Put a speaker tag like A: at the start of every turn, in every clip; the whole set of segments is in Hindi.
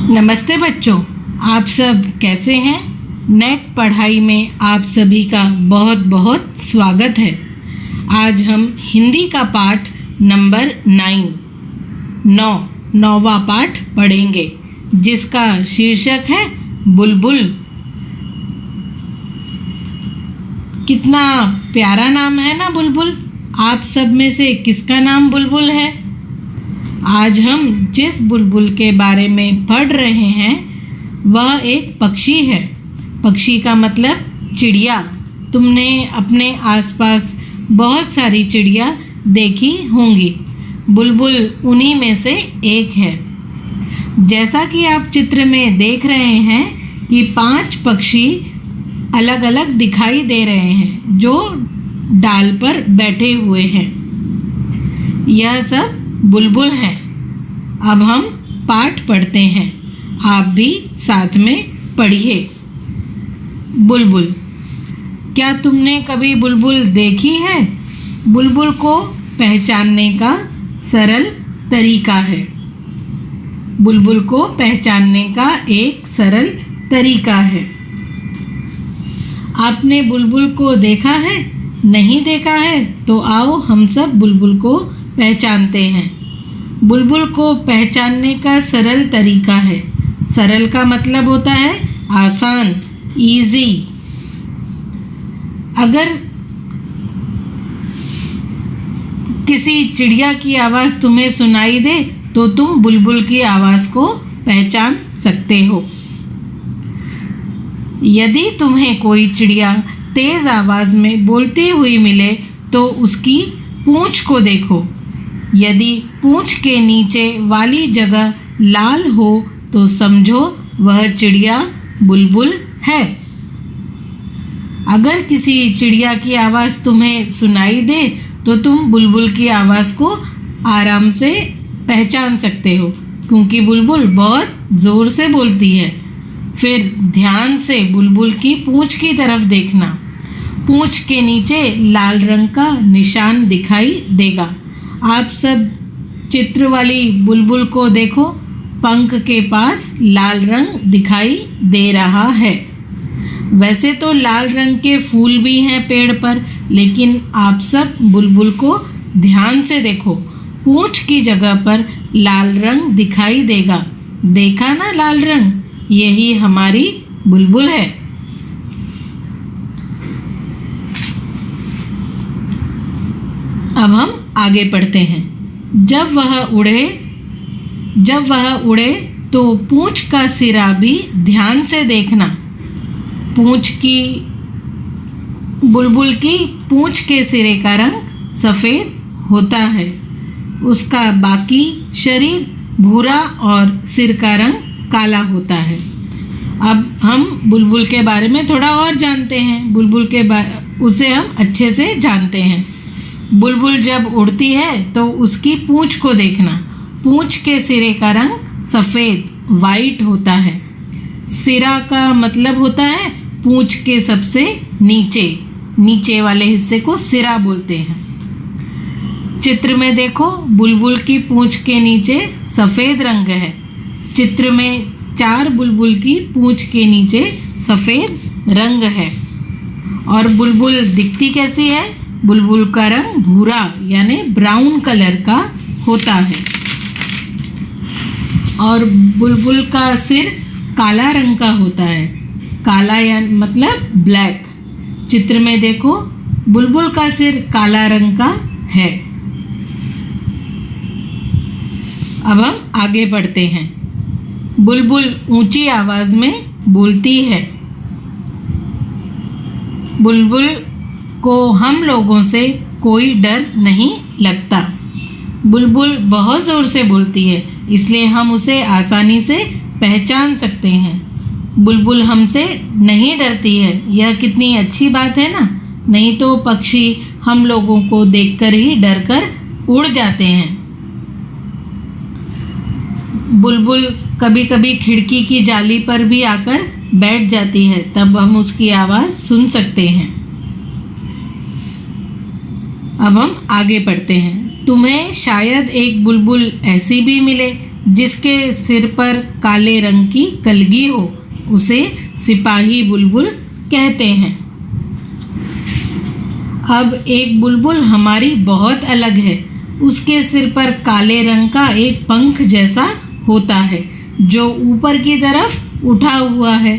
A: नमस्ते बच्चों, आप सब कैसे हैं? नेट पढ़ाई में आप सभी का बहुत बहुत स्वागत है। आज हम हिंदी का पाठ नंबर 9वां पाठ पढ़ेंगे, जिसका शीर्षक है बुलबुल। कितना प्यारा नाम है ना बुलबुल। आप सब में से किसका नाम बुलबुल है? आज हम जिस बुलबुल के बारे में पढ़ रहे हैं वह एक पक्षी है। पक्षी का मतलब चिड़िया। तुमने अपने आसपास बहुत सारी चिड़िया देखी होंगी। बुलबुल उन्हीं में से एक है। जैसा कि आप चित्र में देख रहे हैं कि 5 पक्षी अलग अलग दिखाई दे रहे हैं जो डाल पर बैठे हुए हैं। यह सब बुलबुल है। अब हम पाठ पढ़ते हैं, आप भी साथ में पढ़िए। बुलबुल। क्या तुमने कभी बुलबुल देखी है? बुलबुल को पहचानने का सरल तरीका है। बुलबुल को पहचानने का एक सरल तरीका है। आपने बुलबुल को देखा है? नहीं देखा है तो आओ हम सब बुलबुल को पहचानते हैं। बुलबुल को पहचानने का सरल तरीका है। सरल का मतलब होता है आसान, इजी। अगर किसी चिड़िया की आवाज़ तुम्हें सुनाई दे तो तुम बुलबुल की आवाज़ को पहचान सकते हो। यदि तुम्हें कोई चिड़िया तेज़ आवाज़ में बोलती हुई मिले तो उसकी पूँछ को देखो। यदि पूँछ के नीचे वाली जगह लाल हो तो समझो वह चिड़िया बुलबुल है। अगर किसी चिड़िया की आवाज़ तुम्हें सुनाई दे तो तुम बुलबुल की आवाज़ को आराम से पहचान सकते हो, क्योंकि बुलबुल बहुत ज़ोर से बोलती है। फिर ध्यान से बुलबुल की पूँछ की तरफ देखना। पूँछ के नीचे लाल रंग का निशान दिखाई देगा। आप सब चित्र वाली बुलबुल को देखो, पंख के पास लाल रंग दिखाई दे रहा है। वैसे तो लाल रंग के फूल भी हैं पेड़ पर, लेकिन आप सब बुलबुल को ध्यान से देखो। पूँछ की जगह पर लाल रंग दिखाई देगा। देखा ना लाल रंग? यही हमारी बुलबुल है। अब हम आगे पढ़ते हैं। जब वह उड़े तो पूँछ का सिरा भी ध्यान से देखना। बुलबुल की पूँछ के सिरे का रंग सफ़ेद होता है। उसका बाकी शरीर भूरा और सिर का रंग काला होता है। अब हम बुलबुल के बारे में थोड़ा और जानते हैं। उसे हम अच्छे से जानते हैं। बुलबुल जब उड़ती है तो उसकी पूँछ को देखना। पूँछ के सिरे का रंग सफ़ेद वाइट होता है। सिरा का मतलब होता है पूँछ के सबसे नीचे वाले हिस्से को सिरा बोलते हैं। चित्र में देखो, बुलबुल की पूँछ के नीचे सफ़ेद रंग है। चित्र में 4 बुलबुल की पूँछ के नीचे सफ़ेद रंग है। और बुलबुल दिखती कैसी है? बुलबुल का रंग भूरा यानी ब्राउन कलर का होता है। और बुलबुल का सिर काला रंग का होता है। काला यानी मतलब ब्लैक। चित्र में देखो, बुलबुल का सिर काला रंग का है। अब हम आगे बढ़ते हैं। बुलबुल ऊंची आवाज़ में बोलती है। बुलबुल को हम लोगों से कोई डर नहीं लगता। बुलबुल बहुत ज़ोर से बोलती है, इसलिए हम उसे आसानी से पहचान सकते हैं। बुलबुल हमसे नहीं डरती है। यह कितनी अच्छी बात है ना? नहीं तो पक्षी हम लोगों को देखकर ही डरकर उड़ जाते हैं। बुलबुल कभी कभी खिड़की की जाली पर भी आकर बैठ जाती है, तब हम उसकी आवाज़ सुन सकते हैं। अब हम आगे पढ़ते हैं। तुम्हें शायद एक बुलबुल ऐसी भी मिले जिसके सिर पर काले रंग की कलगी हो उसे सिपाही बुलबुल कहते हैं। अब एक बुलबुल हमारी बहुत अलग है। उसके सिर पर काले रंग का एक पंख जैसा होता है जो ऊपर की तरफ उठा हुआ है।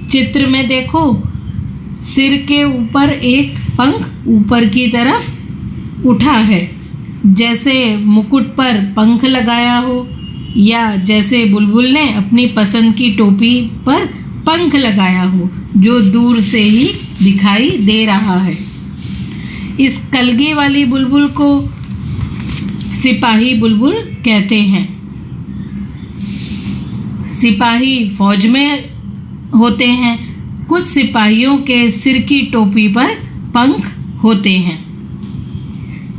A: चित्र में देखो, सिर के ऊपर एक पंख ऊपर की तरफ उठा है, जैसे मुकुट पर पंख लगाया हो या जैसे बुलबुल ने अपनी पसंद की टोपी पर पंख लगाया हो जो दूर से ही दिखाई दे रहा है। इस कलगी वाली बुलबुल को सिपाही बुलबुल कहते हैं। सिपाही फौज में होते हैं। कुछ सिपाहियों के सिर की टोपी पर पंख होते हैं।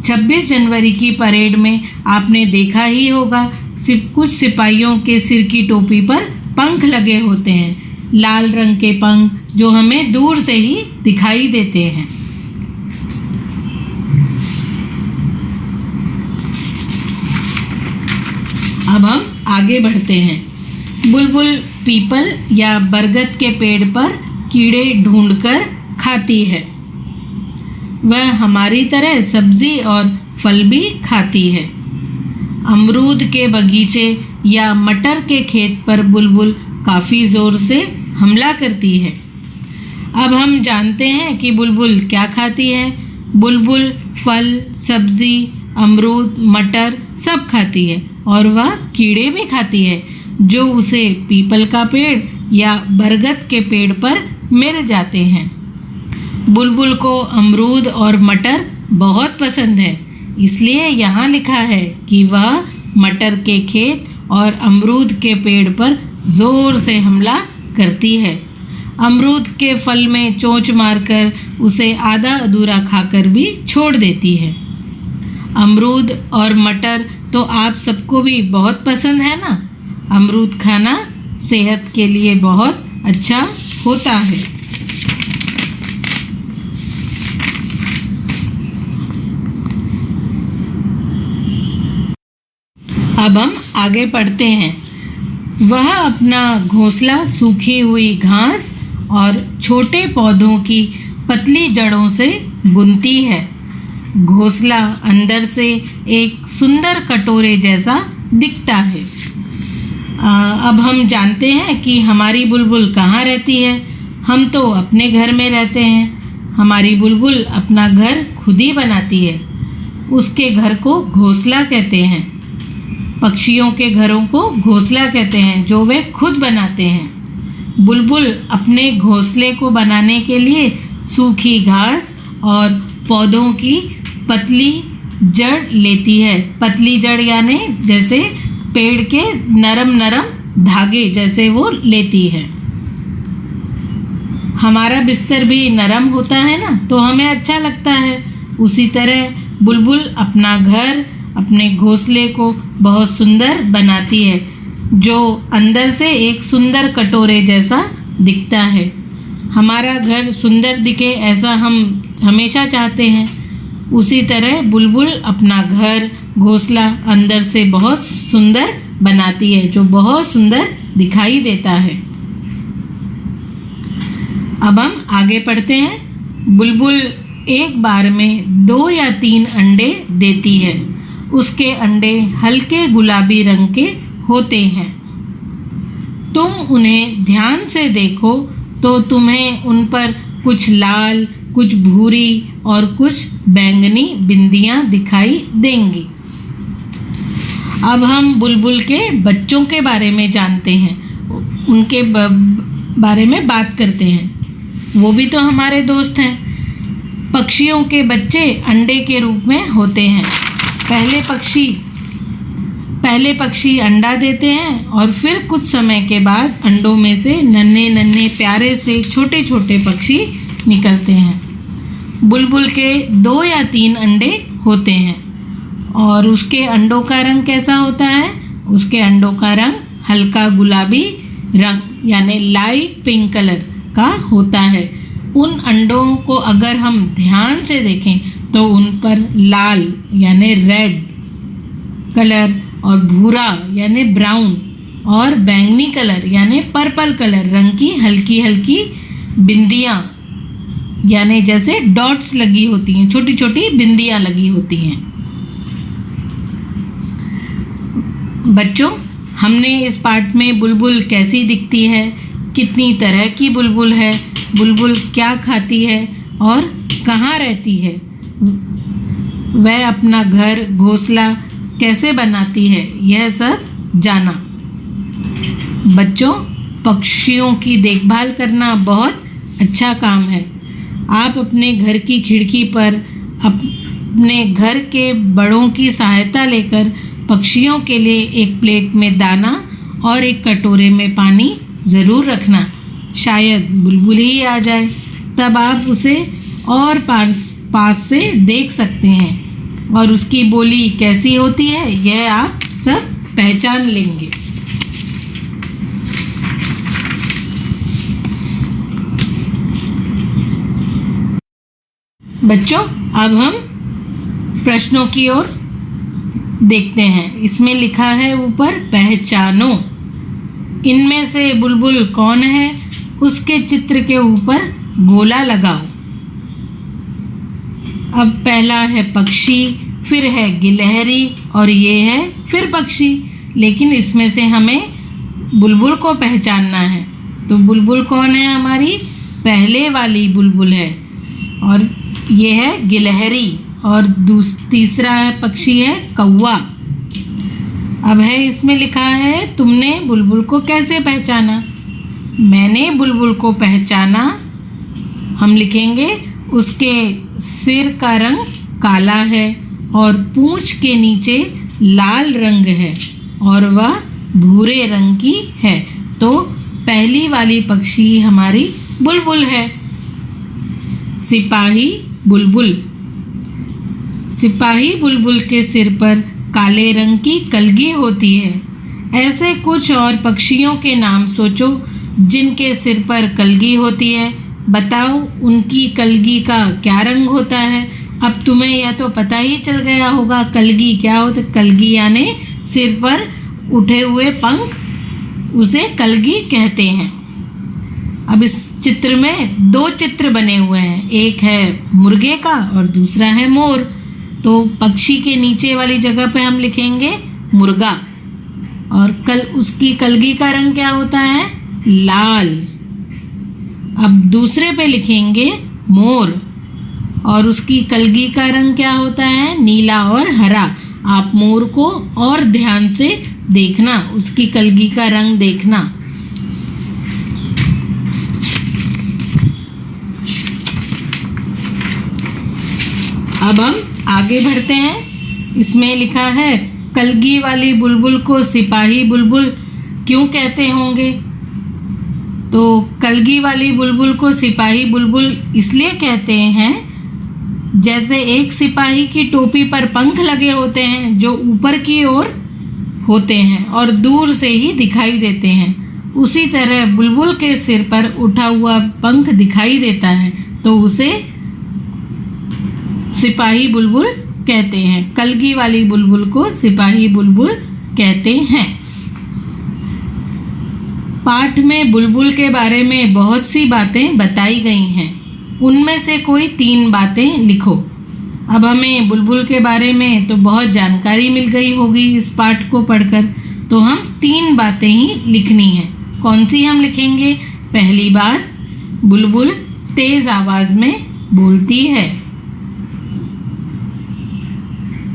A: 26 जनवरी की परेड में आपने देखा ही होगा, कुछ सिपाहियों के सिर की टोपी पर पंख लगे होते हैं, लाल रंग के पंख जो हमें दूर से ही दिखाई देते हैं। अब हम आगे बढ़ते हैं। बुलबुल पीपल या बरगद के पेड़ पर कीड़े ढूंढकर खाती है। वह हमारी तरह सब्जी और फल भी खाती है। अमरूद के बगीचे या मटर के खेत पर बुलबुल काफ़ी ज़ोर से हमला करती है। अब हम जानते हैं कि बुलबुल क्या खाती है। बुलबुल फल, सब्जी, अमरूद, मटर सब खाती है और वह कीड़े भी खाती है जो उसे पीपल का पेड़ या बरगद के पेड़ पर मिल जाते हैं। बुलबुल को अमरूद और मटर बहुत पसंद है, इसलिए यहाँ लिखा है कि वह मटर के खेत और अमरूद के पेड़ पर ज़ोर से हमला करती है। अमरूद के फल में चोंच मारकर उसे आधा अधूरा खाकर भी छोड़ देती है। अमरूद और मटर तो आप सबको भी बहुत पसंद है ना। अमरूद खाना सेहत के लिए बहुत अच्छा होता है। अब हम आगे पढ़ते हैं। वह अपना घोंसला सूखी हुई घास और छोटे पौधों की पतली जड़ों से बुनती है। घोंसला अंदर से एक सुंदर कटोरे जैसा दिखता है। अब हम जानते हैं कि हमारी बुलबुल कहाँ रहती है। हम तो अपने घर में रहते हैं। हमारी बुलबुल अपना घर खुद ही बनाती है। उसके घर को घोंसला कहते हैं। पक्षियों के घरों को घोंसला कहते हैं जो वे खुद बनाते हैं। बुलबुल अपने घोंसले को बनाने के लिए सूखी घास और पौधों की पतली जड़ लेती है। पतली जड़ यानी जैसे पेड़ के नरम नरम धागे जैसे वो लेती है। हमारा बिस्तर भी नरम होता है ना, तो हमें अच्छा लगता है। उसी तरह बुलबुल अपना घर, अपने घोंसले को बहुत सुंदर बनाती है जो अंदर से एक सुंदर कटोरे जैसा दिखता है। हमारा घर सुंदर दिखे ऐसा हम हमेशा चाहते हैं। उसी तरह बुलबुल अपना घर, घोंसला अंदर से बहुत सुंदर बनाती है जो बहुत सुंदर दिखाई देता है। अब हम आगे पढ़ते हैं। बुलबुल एक बार में 2 या 3 अंडे देती है। उसके अंडे हल्के गुलाबी रंग के होते हैं। तुम उन्हें ध्यान से देखो तो तुम्हें उन पर कुछ लाल, कुछ भूरी और कुछ बैंगनी बिंदियां दिखाई देंगी। अब हम बुलबुल के बच्चों के बारे में जानते हैं, उनके बारे में बात करते हैं। वो भी तो हमारे दोस्त हैं। पक्षियों के बच्चे अंडे के रूप में होते हैं। पहले पक्षी अंडा देते हैं और फिर कुछ समय के बाद अंडों में से नन्हे नन्हे प्यारे से छोटे छोटे पक्षी निकलते हैं। बुलबुल के 2 या 3 अंडे होते हैं और उसके अंडों का रंग कैसा होता है? उसके अंडों का रंग हल्का गुलाबी रंग यानी लाइट पिंक कलर का होता है। उन अंडों को अगर हम ध्यान से देखें तो उन पर लाल यानी रेड कलर और भूरा यानी ब्राउन और बैंगनी कलर यानी पर्पल कलर रंग की हल्की हल्की बिंदियाँ यानी जैसे डॉट्स लगी होती हैं, छोटी छोटी बिंदियाँ लगी होती हैं। बच्चों, हमने इस पाठ में बुलबुल कैसी दिखती है, कितनी तरह की बुलबुल है, बुलबुल क्या खाती है और कहाँ रहती है, वह अपना घर घोंसला कैसे बनाती है, यह सब जाना। बच्चों, पक्षियों की देखभाल करना बहुत अच्छा काम है। आप अपने घर की खिड़की पर अपने घर के बड़ों की सहायता लेकर पक्षियों के लिए एक प्लेट में दाना और एक कटोरे में पानी ज़रूर रखना। शायद बुलबुल ही आ जाए, तब आप उसे और पास से देख सकते हैं और उसकी बोली कैसी होती है यह आप सब पहचान लेंगे। बच्चों, अब हम प्रश्नों की ओर देखते हैं। इसमें लिखा है ऊपर, पहचानो। इनमें से बुलबुल कौन है, उसके चित्र के ऊपर गोला लगाओ। अब पहला है पक्षी, फिर है गिलहरी और ये है फिर पक्षी। लेकिन इसमें से हमें बुलबुल को पहचानना है। तो बुलबुल कौन है, हमारी पहले वाली बुलबुल है और ये है गिलहरी और तीसरा है पक्षी है कौवा। अब है इसमें लिखा है, तुमने बुलबुल को कैसे पहचाना। मैंने बुलबुल को पहचाना, हम लिखेंगे उसके सिर का रंग काला है और पूंछ के नीचे लाल रंग है और वह भूरे रंग की है। तो पहली वाली पक्षी हमारी बुलबुल है। सिपाही बुलबुल। सिपाही बुलबुल के सिर पर काले रंग की कलगी होती है। ऐसे कुछ और पक्षियों के नाम सोचो जिनके सिर पर कलगी होती है। बताओ उनकी कलगी का क्या रंग होता है। अब तुम्हें यह तो पता ही चल गया होगा कलगी क्या होता है। कलगी यानी सिर पर उठे हुए पंख, उसे कलगी कहते हैं। अब इस चित्र में दो चित्र बने हुए हैं, एक है मुर्गे का और दूसरा है मोर। तो पक्षी के नीचे वाली जगह पे हम लिखेंगे मुर्गा और उसकी कलगी का रंग क्या होता है, लाल। अब दूसरे पे लिखेंगे मोर और उसकी कलगी का रंग क्या होता है, नीला और हरा। आप मोर को और ध्यान से देखना, उसकी कलगी का रंग देखना। अब हम आगे बढ़ते हैं। इसमें लिखा है, कलगी वाली बुलबुल को सिपाही बुलबुल क्यों कहते होंगे। तो कलगी वाली बुलबुल को सिपाही बुलबुल इसलिए कहते हैं, जैसे एक सिपाही की टोपी पर पंख लगे होते हैं जो ऊपर की ओर होते हैं और दूर से ही दिखाई देते हैं, उसी तरह बुलबुल के सिर पर उठा हुआ पंख दिखाई देता है तो उसे सिपाही बुलबुल कहते हैं। कलगी वाली बुलबुल को सिपाही बुलबुल कहते हैं। पाठ में बुलबुल के बारे में बहुत सी बातें बताई गई हैं, उनमें से कोई 3 बातें लिखो। अब हमें बुलबुल के बारे में तो बहुत जानकारी मिल गई होगी इस पाठ को पढ़कर, तो हम 3 बातें ही लिखनी हैं। कौन सी हम लिखेंगे। पहली बात, बुलबुल तेज आवाज में बोलती है।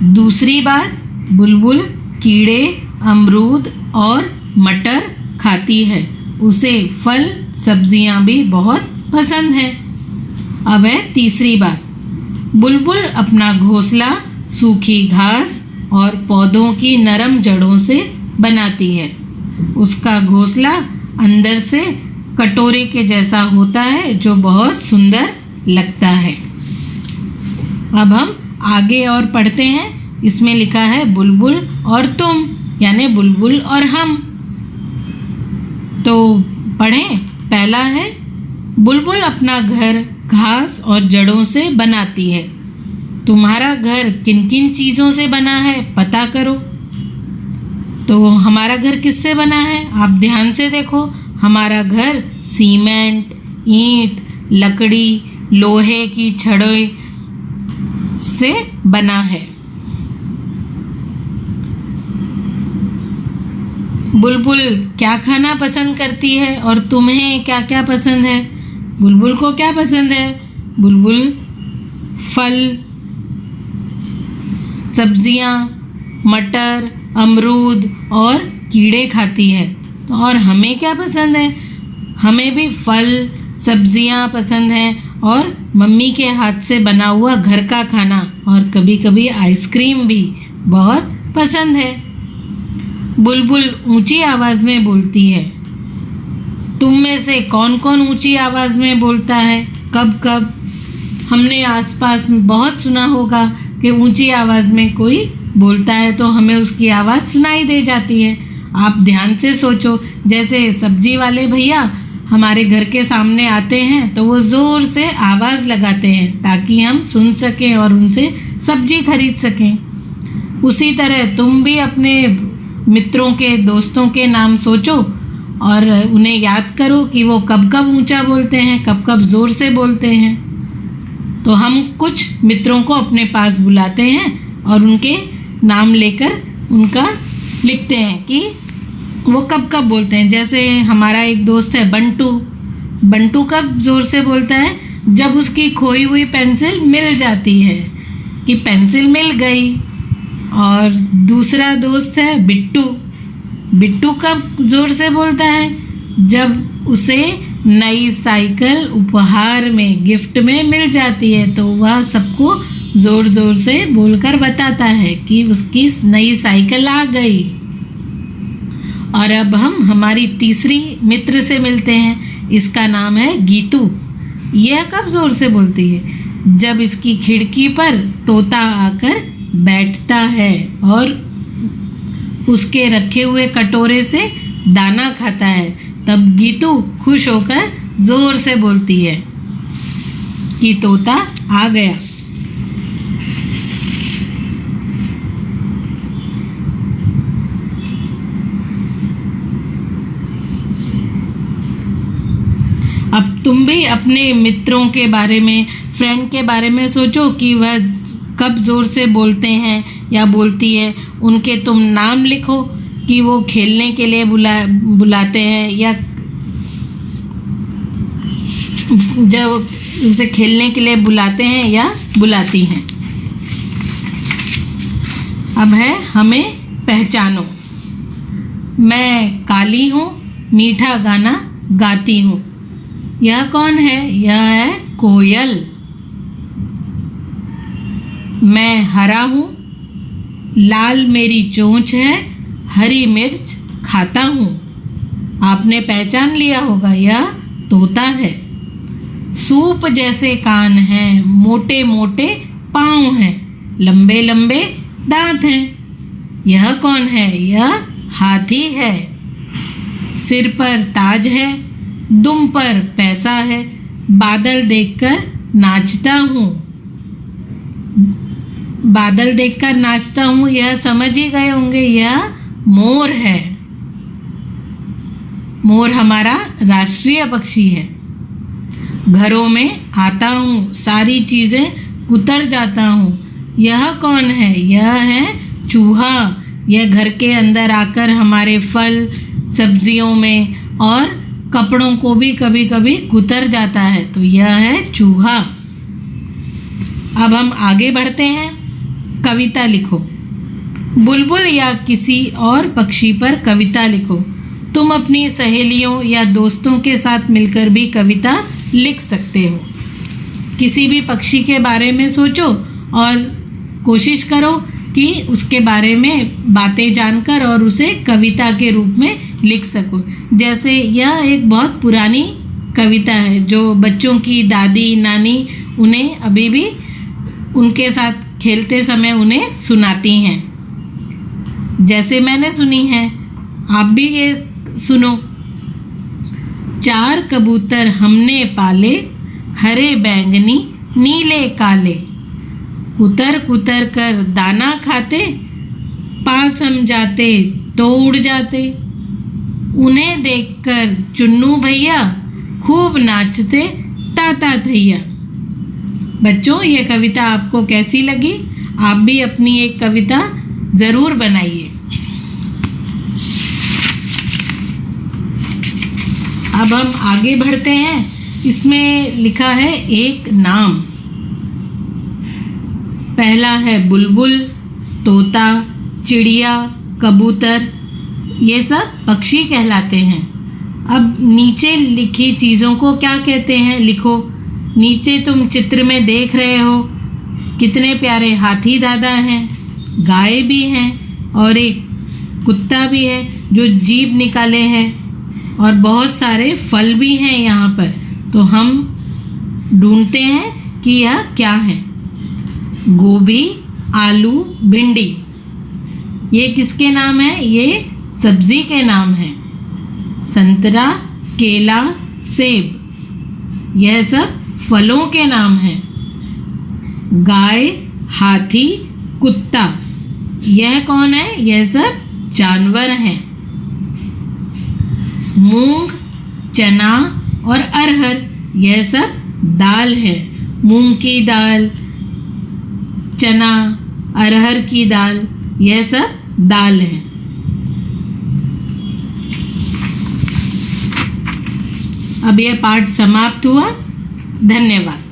A: दूसरी बात, बुलबुल कीड़े, अमरूद और मटर खाती है, उसे फल सब्जियां भी बहुत पसंद है। अब है तीसरी बात, बुलबुल अपना घोंसला सूखी घास और पौधों की नरम जड़ों से बनाती है। उसका घोंसला अंदर से कटोरे के जैसा होता है जो बहुत सुंदर लगता है। अब हम आगे और पढ़ते हैं। इसमें लिखा है, बुलबुल और तुम, यानी बुलबुल और हम। तो पढ़ें। पहला है, बुलबुल अपना घर घास और जड़ों से बनाती है। तुम्हारा घर किन किन चीज़ों से बना है पता करो। तो हमारा घर किससे बना है? आप ध्यान से देखो, हमारा घर सीमेंट, ईंट, लकड़ी, लोहे की छड़ों से बना है। बुलबुल क्या खाना पसंद करती है और तुम्हें क्या क्या पसंद है? बुलबुल को क्या पसंद है? बुलबुल फल, सब्जियां, मटर, अमरूद और कीड़े खाती है। और हमें क्या पसंद है? हमें भी फल, सब्जियां पसंद हैं और मम्मी के हाथ से बना हुआ घर का खाना और कभी कभी आइसक्रीम भी बहुत पसंद है। बुलबुल ऊंची आवाज़ में बोलती है। तुम में से कौन कौन ऊंची आवाज़ में बोलता है? कब कब हमने आसपास में बहुत सुना होगा कि ऊंची आवाज़ में कोई बोलता है तो हमें उसकी आवाज़ सुनाई दे जाती है। आप ध्यान से सोचो, जैसे सब्जी वाले भैया हमारे घर के सामने आते हैं तो वो ज़ोर से आवाज़ लगाते हैं ताकि हम सुन सकें और उनसे सब्जी खरीद सकें। उसी तरह तुम भी अपने मित्रों के, दोस्तों के नाम सोचो और उन्हें याद करो कि वो कब कब ऊंचा बोलते हैं, कब कब ज़ोर से बोलते हैं। तो हम कुछ मित्रों को अपने पास बुलाते हैं और उनके नाम लेकर उनका लिखते हैं कि वो कब कब बोलते हैं। जैसे हमारा एक दोस्त है बंटू। बंटू कब ज़ोर से बोलता है? जब उसकी खोई हुई पेंसिल मिल जाती है कि पेंसिल मिल गई। और दूसरा दोस्त है बिट्टू। बिट्टू कब ज़ोर से बोलता है? जब उसे नई साइकिल उपहार में, गिफ्ट में मिल जाती है तो वह सबको ज़ोर ज़ोर से बोलकर बताता है कि उसकी नई साइकिल आ गई। और अब हम हमारी तीसरी मित्र से मिलते हैं। इसका नाम है गीतू। यह कब ज़ोर से बोलती है? जब इसकी खिड़की पर तोता आकर बैठता है और उसके रखे हुए कटोरे से दाना खाता है, तब गीतू खुश होकर ज़ोर से बोलती है कि तोता आ गया। अब तुम भी अपने मित्रों के बारे में, फ्रेंड के बारे में सोचो कि वह कब ज़ोर से बोलते हैं या बोलती है। उनके तुम नाम लिखो कि वो खेलने के लिए बुलाते हैं या जब उसे खेलने के लिए बुलाते हैं या बुलाती हैं। अब है हमें पहचानो। मैं काली हूँ, मीठा गाना गाती हूँ। यह कौन है? यह है कोयल। मैं हरा हूँ, लाल मेरी चोंच है, हरी मिर्च खाता हूँ। आपने पहचान लिया होगा, यह तोता है। सूप जैसे कान हैं, मोटे मोटे पाँव हैं, लंबे लंबे दांत हैं। यह कौन है? यह हाथी है। सिर पर ताज है, दुम पर पैसा है, बादल देखकर नाचता हूँ। बादल देखकर नाचता हूँ, यह समझ ही गए होंगे, यह मोर है। मोर हमारा राष्ट्रीय पक्षी है। घरों में आता हूँ, सारी चीज़ें कुतर जाता हूँ। यह कौन है? यह है चूहा। यह घर के अंदर आकर हमारे फल, सब्जियों में और कपड़ों को भी कभी कभी कुतर जाता है, तो यह है चूहा। अब हम आगे बढ़ते हैं। कविता लिखो। बुलबुल या किसी और पक्षी पर कविता लिखो। तुम अपनी सहेलियों या दोस्तों के साथ मिलकर भी कविता लिख सकते हो। किसी भी पक्षी के बारे में सोचो और कोशिश करो कि उसके बारे में बातें जानकर और उसे कविता के रूप में लिख सको। जैसे यह एक बहुत पुरानी कविता है जो बच्चों की दादी, नानी उन्हें अभी भी उनके साथ खेलते समय उन्हें सुनाती हैं। जैसे मैंने सुनी है, आप भी ये सुनो। 4 कबूतर हमने पाले, हरे बैंगनी नीले काले, कुतर कुतर कर दाना खाते, पास हम जाते तो उड़ जाते। उन्हें देखकर चुन्नू भैया खूब नाचते ताता थैया। बच्चों, ये कविता आपको कैसी लगी? आप भी अपनी एक कविता ज़रूर बनाइए। अब हम आगे बढ़ते हैं। इसमें लिखा है एक नाम। पहला है बुलबुल, तोता, चिड़िया, कबूतर, ये सब पक्षी कहलाते हैं। अब नीचे लिखी चीज़ों को क्या कहते हैं लिखो। नीचे तुम चित्र में देख रहे हो कितने प्यारे हाथी दादा हैं, गाय भी हैं और एक कुत्ता भी है जो जीभ निकाले हैं, और बहुत सारे फल भी हैं यहाँ पर। तो हम ढूंढते हैं कि यह क्या है। गोभी, आलू, भिंडी, ये किसके नाम है? ये सब्जी के नाम हैं। संतरा, केला, सेब, यह सब फलों के नाम हैं। गाय, हाथी, कुत्ता, यह कौन है? यह सब जानवर हैं। मूंग, चना और अरहर, यह सब दाल है। मूंग की दाल, चना, अरहर की दाल, यह सब दाल है। अब यह पाठ समाप्त हुआ। धन्यवाद।